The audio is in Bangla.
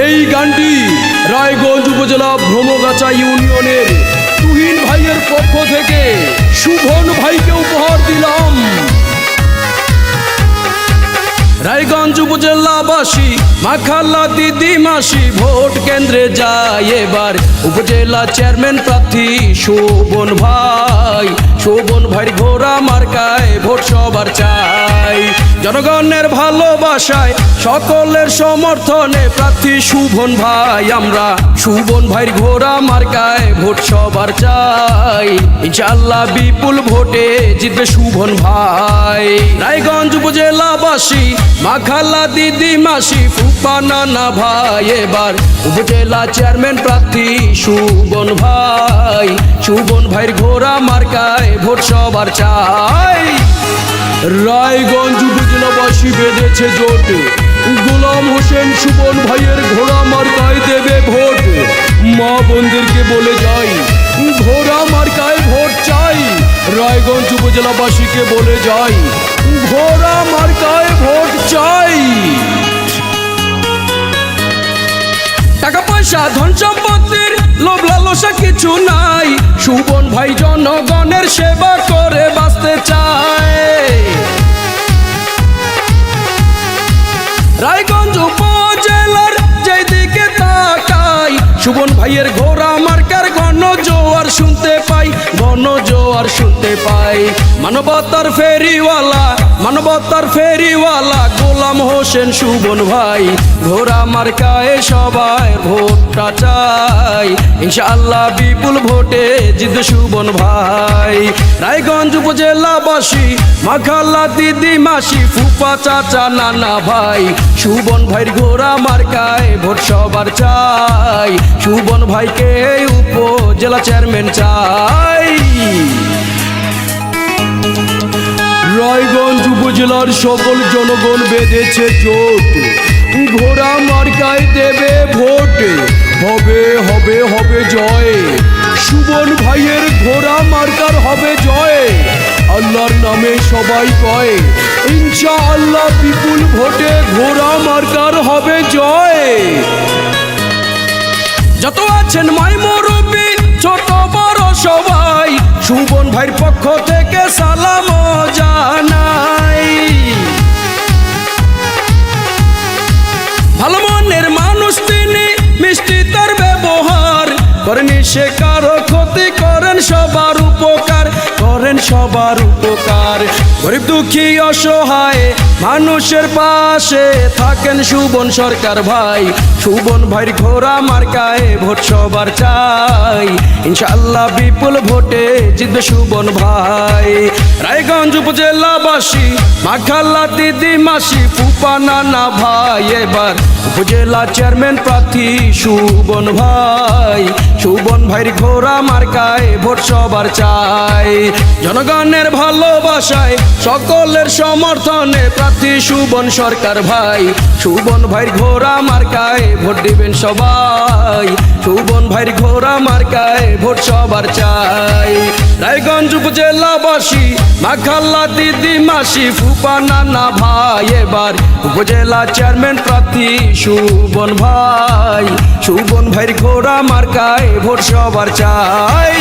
এই গানটি রায়গঞ্জ উপজেলা ভ্রমগাছা ইউনিয়নের তুহিন ভাইয়ের পক্ষ থেকে শুভন ভাইকে উপহার দিলাম। রায়গঞ্জ উপজেলাবাসী মাখাল্লা দিদি মাসি ভোট কেন্দ্রে যায় এবার উপজেলা চেয়ারম্যান প্রার্থী শোভন ভাই। শোভন ভাইয়ের ঘোড়া মার্কায় ভোট সবার চাই। জনগণের ভালোবাসায় সকলের সমর্থনে প্রার্থী শোভন ভাই। আমরা শোভন ভাইয়ের ঘোড়া মার্কায় ভোট সবার চাই। ইনশাআল্লাহ বিপুল ভোটে জিতবে শোভন ভাই। রায়গঞ্জ উপজেলাবাসী মাখাল্লা দিদি মাসি ফুপা নানা ভাই এবার উপজেলা চেয়ারম্যান প্রার্থী শোভন ভাই। শোভন ভাইয়ের ঘোড়া মার্কায় ভোট সবার চাই। রায়গঞ্জ উপজেলাবাসী বেঁধেছে জোট, গোলাম হোসেন শোভন ভাইয়ের ঘোড়া মার্কায় দেবে ভোট। মা বোনদেরকে বলে যাই ঘোড়া মার্কায় ভোট চাই। রায়গঞ্জ উপজেলাবাসীকে বলে যাই ঘোড়া মার্কায় ভোট চাই। টাকা পয়সা ধন সম্পত্তির লোভ লালসা কিছু নাই। শোভন ভাই জনগণের সেবা করে বাঁচতে চায়। রায়গঞ্জ উপজেলার যেদিকে তাকাই শোভন ভাইয়ের ঘোড়া মার্কার ঘন জোয়ার শুনতে পাই, ঘন জোয়ার শুনতে পাই। মানবতার ফেরিওয়ালা গোলাম হোসেন শোভন ভাই। ঘোড়া মার্কায় সবাই ভোটটা চাই। ইনশাআল্লাহ বিপুল ভোটে জিতবে শোভন ভাই। রায়গঞ্জ উপজেলাবাসী মাখাল্লা দিদি মাসি ফুপা চাচা নানা ভাই। শোভন ভাইয়ের ঘোড়া মার্কায় ভোট সবার চাই। শোভন ভাইকে উপজেলা চেয়ারম্যান চাই। রায়গঞ্জ উপজেলার সকল জনগণ বেঁধেছে জোট, ঘোড়া মার্কায় দেবে ভোট। হবে হবে হবে জয়, শোভন ভাইয়ের ঘোড়া মার্কার হবে জয়। আল্লাহর নামে সবাই কয় ইনশাআল্লাহ বিপুল ভোটে ঘোড়া মার্কার হবে জয়। যত আছেন মাই মুরব্বি ছোট বড় সবাই শোভন ভাইয়ের পক্ষ থেকে সালাম জানাই। ভালো মনের মানুষ তিনি, মিষ্টি তার ব্যবহার, করেনি সে কারো ক্ষতি, করেন সবার উপকার, করেন সবার উপকার। গরিব দুঃখী অসহায় মানুষের পাশে থাকেন শোভন সরকার ভাই। শোভন ভাইয়ের ঘোড়া মার্কায় ভোট সবার চাই। ইনশাআল্লাহ বিপুল ভোটে জিতবে শোভন ভাই। রায়গঞ্জ উপজেলাবাসী মাখাল্লা দিদি মাসি ফুপা নানা ভাই এবার উপজেলা চেয়ারম্যান প্রার্থী শোভন ভাই। শোভন ভাইয়ের ঘোড়া মার্কায় ভোট সবার চাই। জনগণের ভালোবাসায় সকলের সমর্থনে প্রার্থী শোভন সরকার ভাই। শোভন ভাইয়ের ঘোড়া মার্কায় ভোট দিবেন সবাই। শোভন ভাইয়ের ঘোড়া মার্কায় ভোট সবার চাই। রায়গঞ্জ উপজেলাবাসী মাখাল্লা দিদি মাসি ফুপা নানা ভাই এবার উপজেলা চেয়ারম্যান প্রার্থী শোভন ভাই। শোভন ভাইয়ের ঘোড়া মার্কায় ভোট সবার চাই।